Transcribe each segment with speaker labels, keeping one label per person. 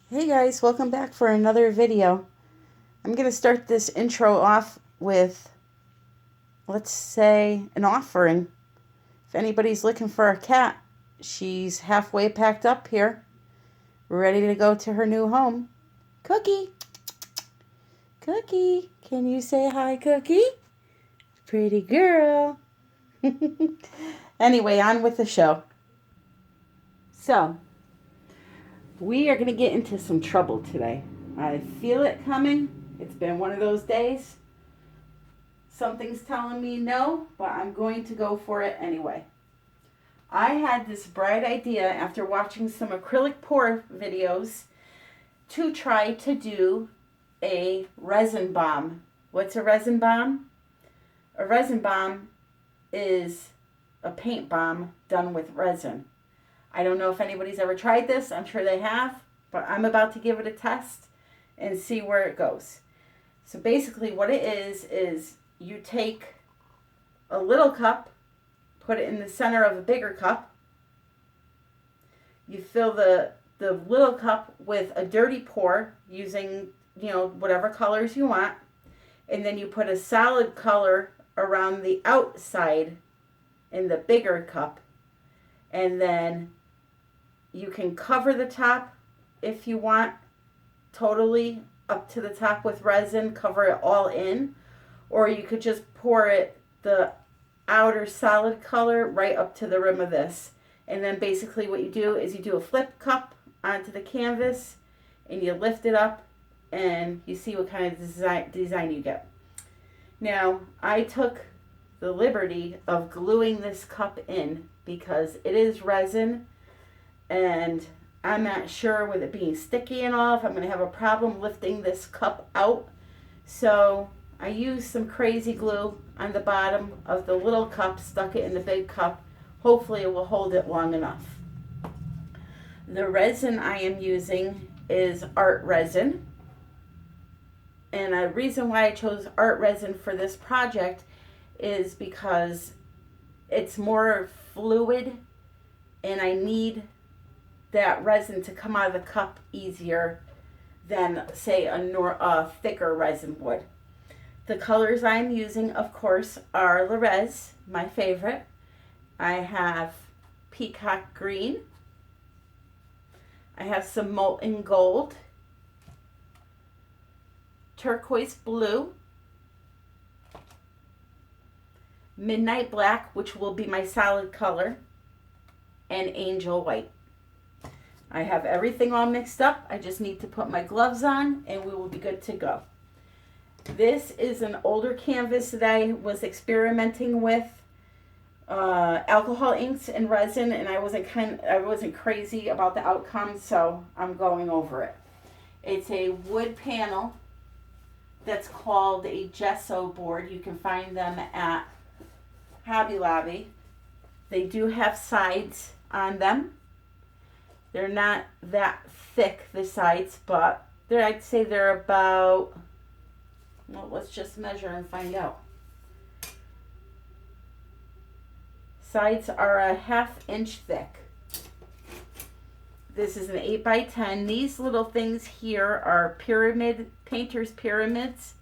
Speaker 1: Hey guys, welcome back for another video. I'm going to start this intro off with, let's say, an offering. If anybody's looking for a cat, she's halfway packed up here, ready to go to her new home. Cookie! Cookie! Can you say hi, Cookie? Pretty girl! Anyway, on with the show. So, we are going to get into some trouble today. I feel it coming. It's been one of those days. Something's telling me no, but I'm going to go for it anyway. I had this bright idea after watching some acrylic pour videos to try to do a resin bomb. What's a resin bomb? A resin bomb is a paint bomb done with resin. I don't know if anybody's ever tried this. I'm sure they have, but I'm about to give it a test and see where it goes. So basically what it is you take a little cup, put it in the center of a bigger cup. You fill the little cup with a dirty pour using, whatever colors you want. And then you put a solid color around the outside in the bigger cup. And then you can cover the top if you want, totally up to the top with resin, cover it all in. Or you could just pour it, the outer solid color, right up to the rim of this. And then basically what you do is you do a flip cup onto the canvas and you lift it up and you see what kind of design you get. Now, I took the liberty of gluing this cup in because it is resin and I'm not sure with it being sticky and all if I'm going to have a problem lifting this cup out. So I used some crazy glue on the bottom of the little cup, stuck it in the big cup. Hopefully it will hold it long enough. The resin I am using is art resin. And a reason why I chose art resin for this project is because it's more fluid and I need that resin to come out of the cup easier than, say, a thicker resin would. The colors I'm using, of course, are Resin, my favorite. I have peacock green. I have some molten gold, turquoise blue, midnight black, which will be my solid color, and angel white. I have everything all mixed up. I just need to put my gloves on and we will be good to go. This is an older canvas that I was experimenting with alcohol inks and resin, and I wasn't crazy about the outcome, so I'm going over it. It's a wood panel that's called a Gesso Board. You can find them at Hobby Lobby. They do have sides on them. They're not that thick, the sides, but I'd say they're about, well, let's just measure and find out. Sides are a 1/2 inch thick. This is an 8x10. These little things here are painter's pyramids.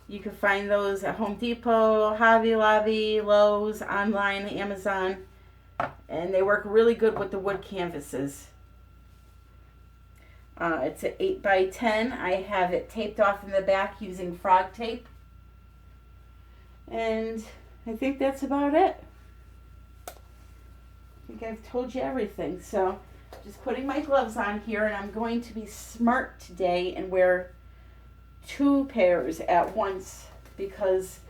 Speaker 1: You can find those at Home Depot, Hobby Lobby, Lowe's, online, Amazon. And they work really good with the wood canvases. It's an 8x10. I have it taped off in the back using frog tape. And I think that's about it. I think I've told you everything. So just putting my gloves on here, and I'm going to be smart today and wear 2 pairs at once because,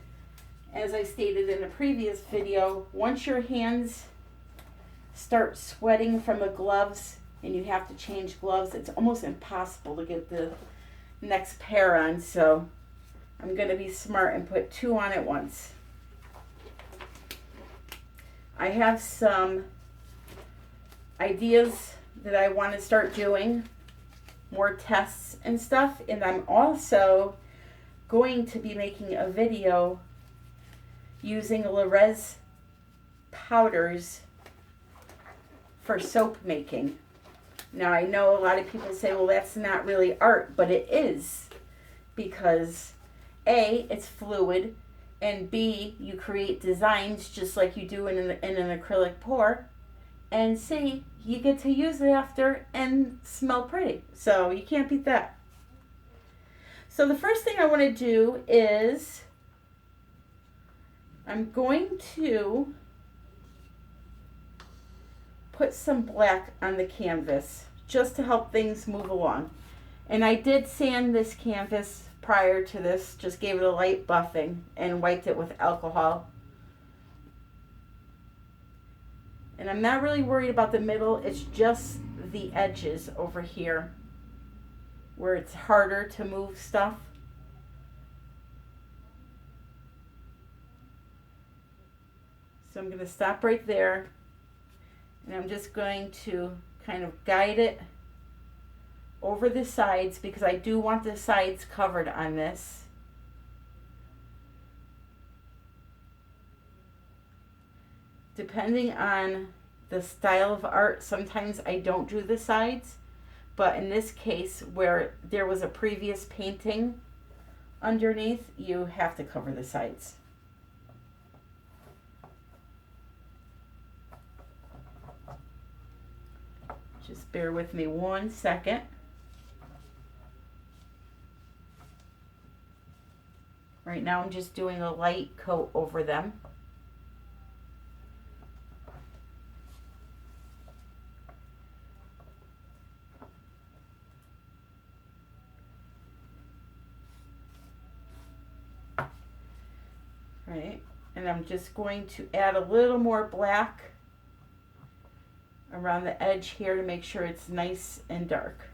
Speaker 1: as I stated in a previous video, once your hands start sweating from the gloves and you have to change gloves, it's almost impossible to get the next pair on. So I'm going to be smart and put 2 on at once. I have some ideas that I want to start doing, more tests and stuff, and I'm also going to be making a video using Resin powders for soap making. Now I know a lot of people say, well, that's not really art, but it is, because A, it's fluid, and B, you create designs just like you do in an acrylic pour, and C, you get to use it after and smell pretty. So you can't beat that. So the first thing I want to do is I'm going to put some black on the canvas just to help things move along. And I did sand this canvas prior to this, just gave it a light buffing and wiped it with alcohol. And I'm not really worried about the middle, it's just the edges over here where it's harder to move stuff. So I'm going to stop right there, and I'm just going to kind of guide it over the sides because I do want the sides covered on this. Depending on the style of art, sometimes I don't do the sides, but in this case where there was a previous painting underneath, you have to cover the sides. Just bear with me 1 second. Right now I'm just doing a light coat over them. Right, and I'm just going to add a little more black around the edge here to make sure it's nice and dark.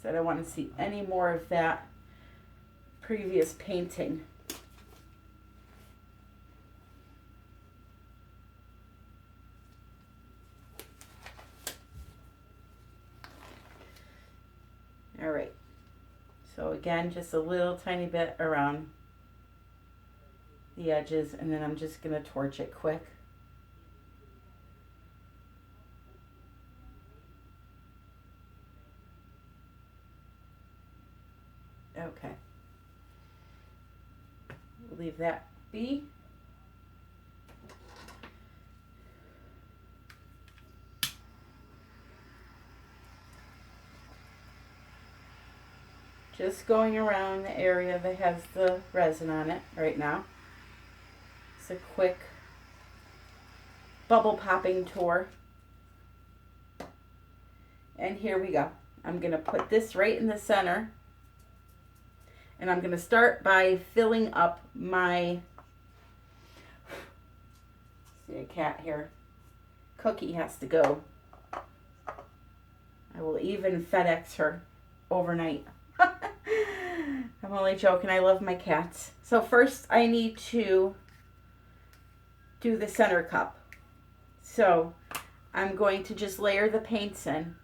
Speaker 1: So I don't want to see any more of that previous painting. All right, so again, just a little tiny bit around the edges, and then I'm just going to torch it quick. Okay, we'll leave that be. Just going around the area that has the resin on it right now. It's a quick bubble popping tour. And here we go. I'm going to put this right in the center. And I'm going to start by filling up my, see a cat here, Cookie has to go. I will even FedEx her overnight. I'm only joking, I love my cats. So first I need to do the center cup. So I'm going to just layer the paints in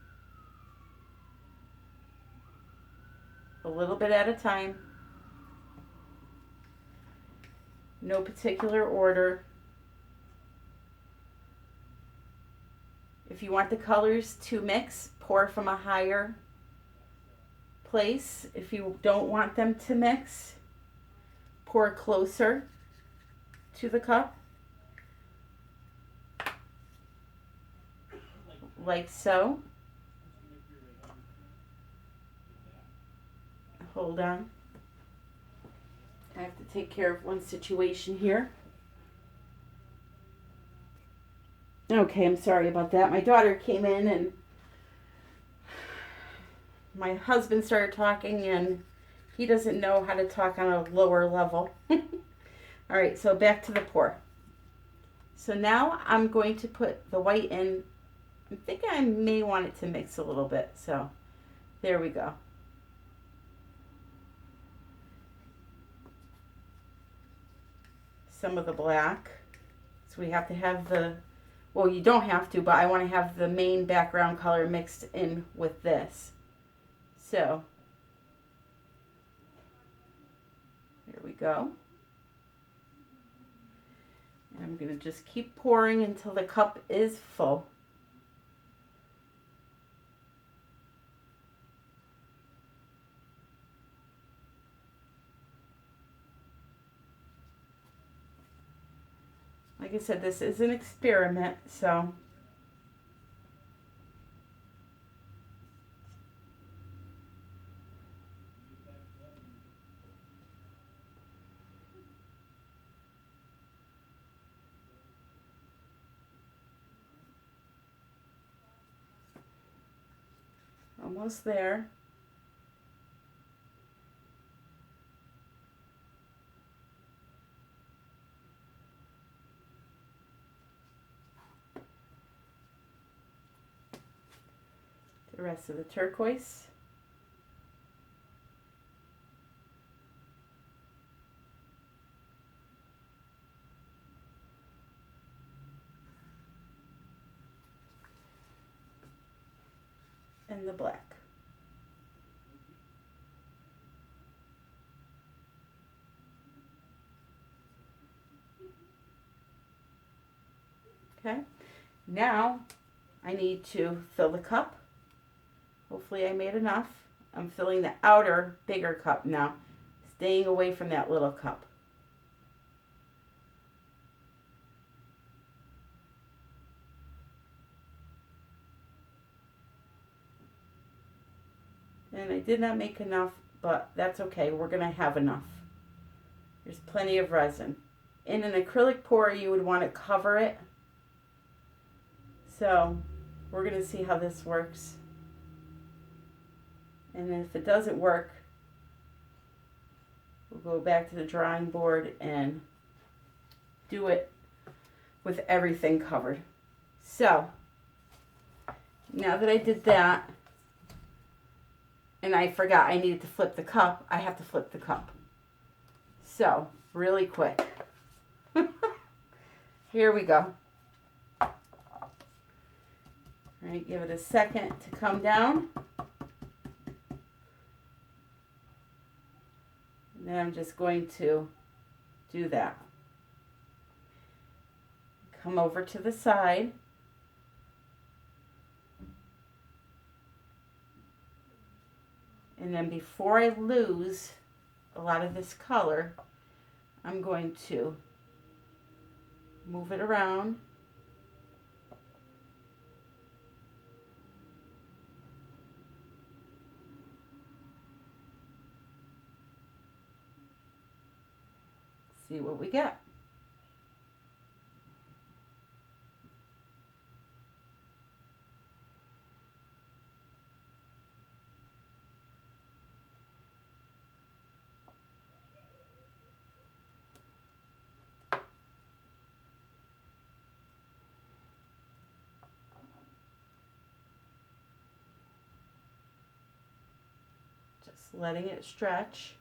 Speaker 1: a little bit at a time. No particular order. If you want the colors to mix, pour from a higher place. If you don't want them to mix, pour closer to the cup, like so. Hold on. I have to take care of one situation here. Okay, I'm sorry about that. My daughter came in and my husband started talking, and he doesn't know how to talk on a lower level. All right, so back to the pour. So now I'm going to put the white in. I'm thinking I may want it to mix a little bit. So there we go. Some of the black. So we have to have the, well, you don't have to, but I want to have the main background color mixed in with this. So there we go. And I'm going to just keep pouring until the cup is full. Like I said, this is an experiment, so almost there. The rest of the turquoise. And the black. Okay, now I need to fill the cup. Hopefully I made enough. I'm filling the outer bigger cup now, staying away from that little cup. And I did not make enough, but that's okay. We're going to have enough. There's plenty of resin. In an acrylic pour, you would want to cover it. So we're going to see how this works. And if it doesn't work, we'll go back to the drawing board and do it with everything covered. So now that I did that, and I forgot I needed to flip the cup, I have to flip the cup. So, really quick. Here we go. All right, give it a second to come down. And then I'm just going to do that. Come over to the side. And then before I lose a lot of this color, I'm going to move it around. See what we get. Just letting it stretch.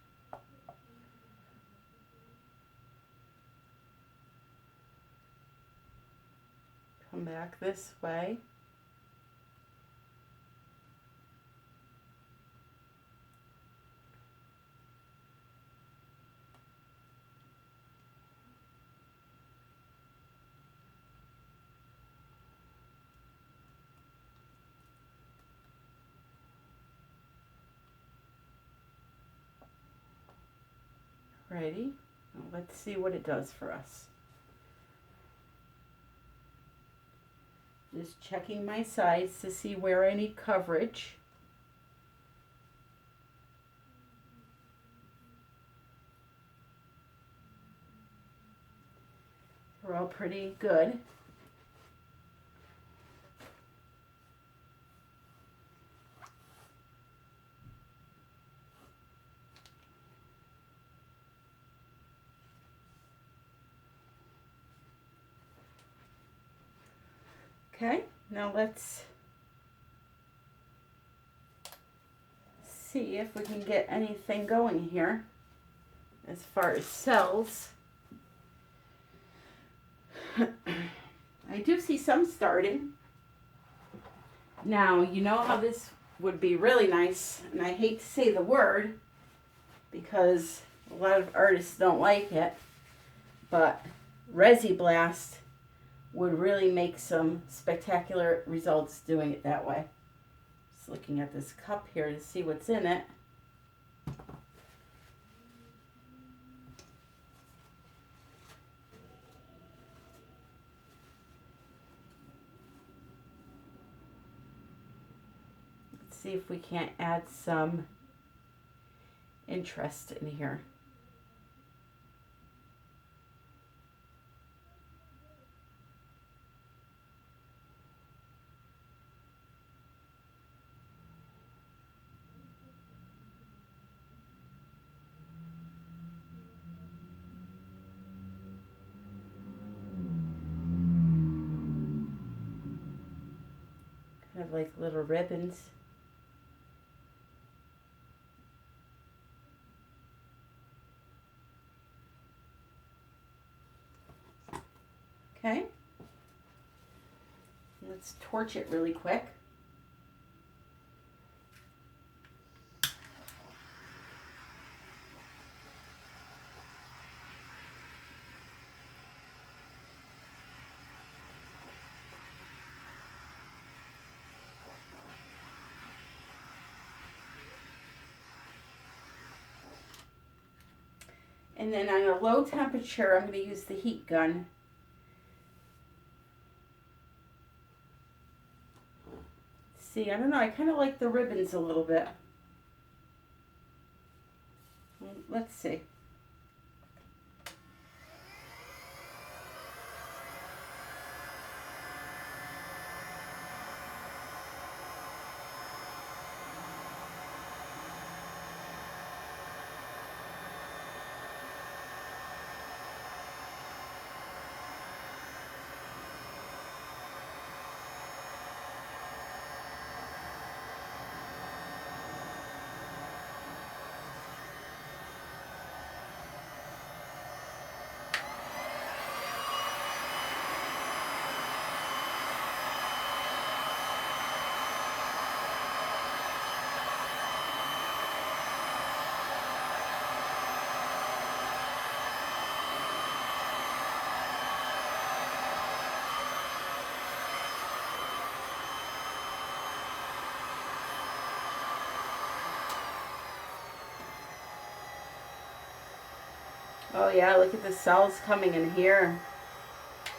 Speaker 1: Come back this way. Ready? Now let's see what it does for us. Just checking my sides to see where I need coverage. We're all pretty good. Okay, now let's see if we can get anything going here as far as cells. I do see some starting. Now, you know how this would be really nice, and I hate to say the word because a lot of artists don't like it, but Resi Blast would really make some spectacular results doing it that way. Just looking at this cup here to see what's in it. see if we can't add some interest in here. Kind of like little ribbons. Okay. Let's torch it really quick. And then on a low temperature, I'm going to use the heat gun. See, I don't know, I kind of like the ribbons a little bit. Let's see. Oh yeah, look at the cells coming in here.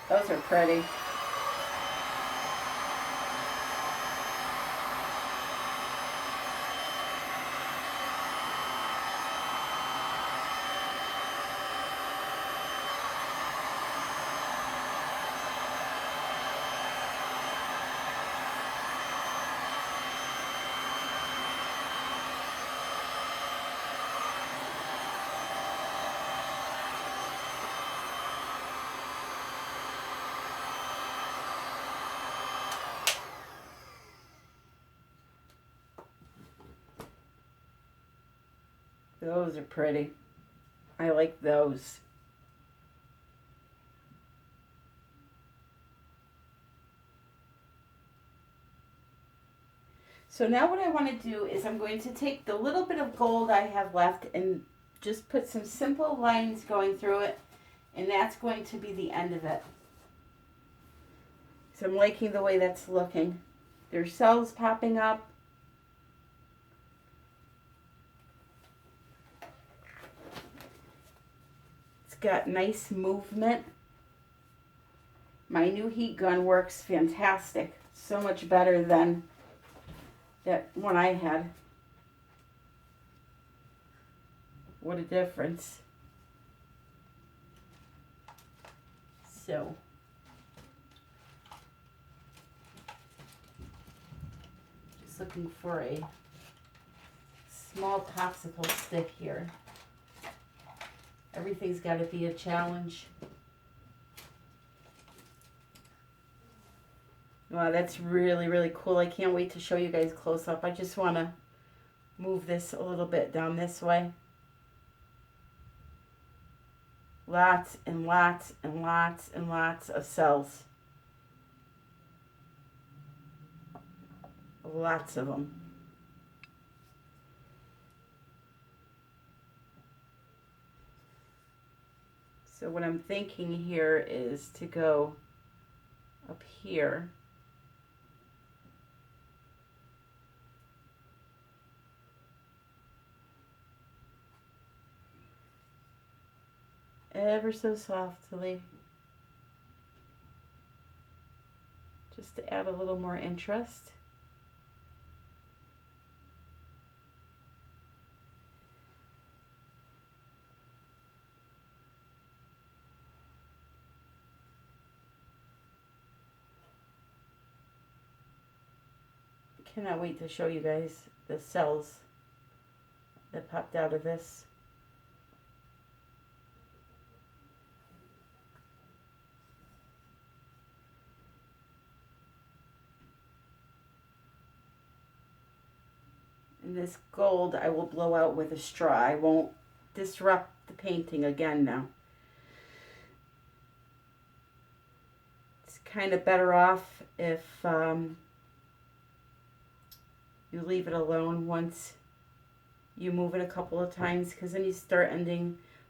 Speaker 1: Those are pretty. Those are pretty. I like those. So now what I want to do is I'm going to take the little bit of gold I have left and just put some simple lines going through it, and that's going to be the end of it. So I'm liking the way that's looking. There's cells popping up. It's got nice movement. My new heat gun works fantastic. So much better than that one I had. What a difference. So just looking for a small popsicle stick here. Everything's got to be a challenge. Wow, that's really, really cool. I can't wait to show you guys close up. I just want to move this a little bit down this way. Lots and lots and lots and lots of cells. Lots of them. So what I'm thinking here is to go up here. Ever so softly, just to add a little more interest. Cannot wait to show you guys the cells that popped out of this. And this gold I will blow out with a straw. I won't disrupt the painting again now. It's kind of better off if you leave it alone once you move it a couple of times, because then you start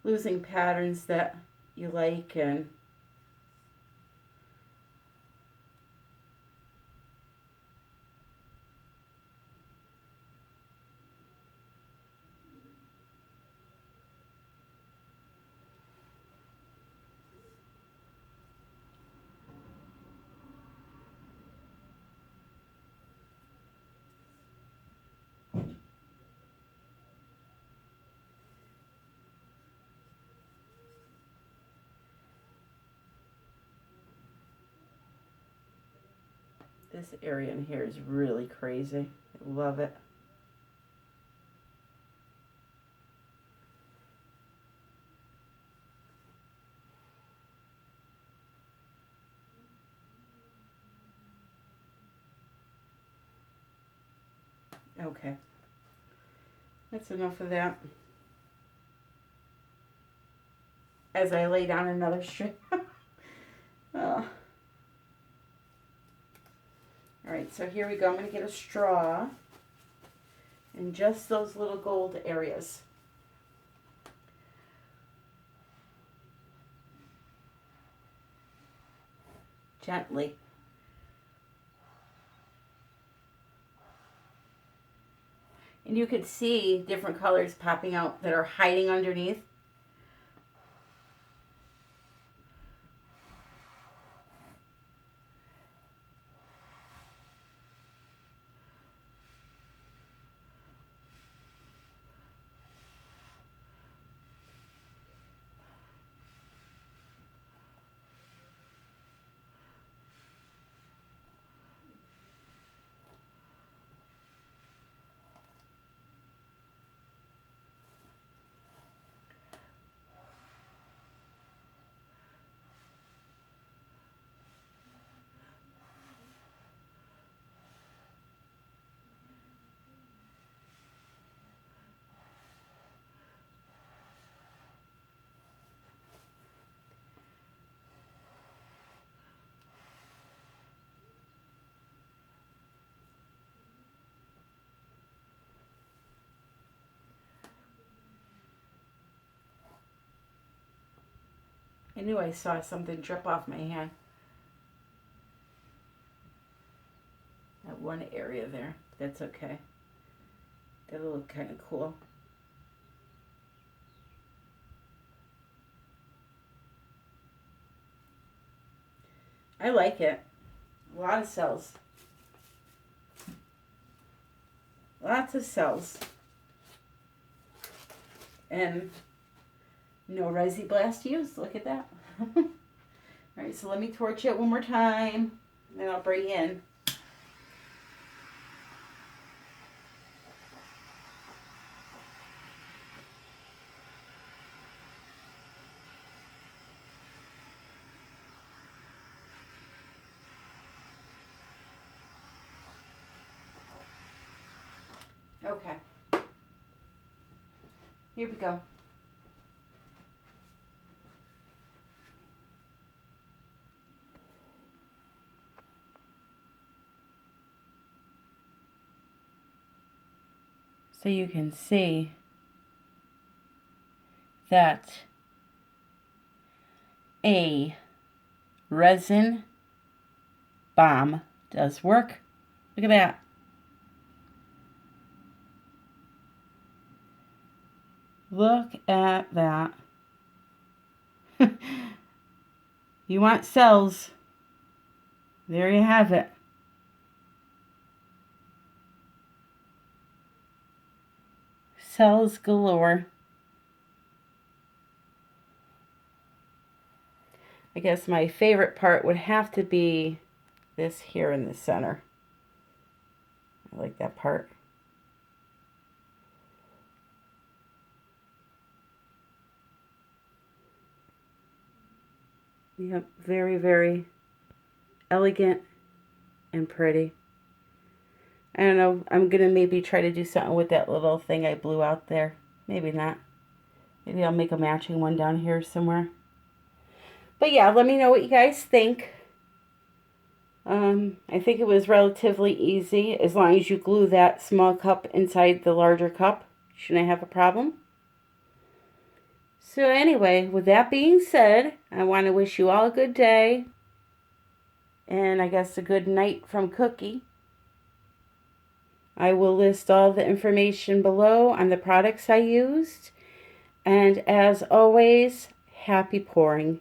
Speaker 1: losing patterns that you like. And this area in here is really crazy. I love it. Okay, that's enough of that. As I lay down another strip. Oh. Alright, so here we go. I'm going to get a straw and just those little gold areas. Gently. And you could see different colors popping out that are hiding underneath. I knew I saw something drip off my hand. That one area there. That's okay. That'll look kind of cool. I like it. A lot of cells. Lots of cells. And no Resi Blast used. Look at that. Alright, so let me torch it one more time. Then I'll bring in. Okay. Here we go. So you can see that a resin bomb does work. Look at that. Look at that. You want cells? There you have it. Cells galore. I guess my favorite part would have to be this here in the center. I like that part. Yep, very, very elegant and pretty. I don't know, I'm going to maybe try to do something with that little thing I blew out there. Maybe not. Maybe I'll make a matching one down here somewhere. But yeah, let me know what you guys think. I think it was relatively easy. As long as you glue that small cup inside the larger cup, shouldn't have a problem. So anyway, with that being said, I want to wish you all a good day. And I guess a good night from Cookie. I will list all the information below on the products I used. And as always, happy pouring.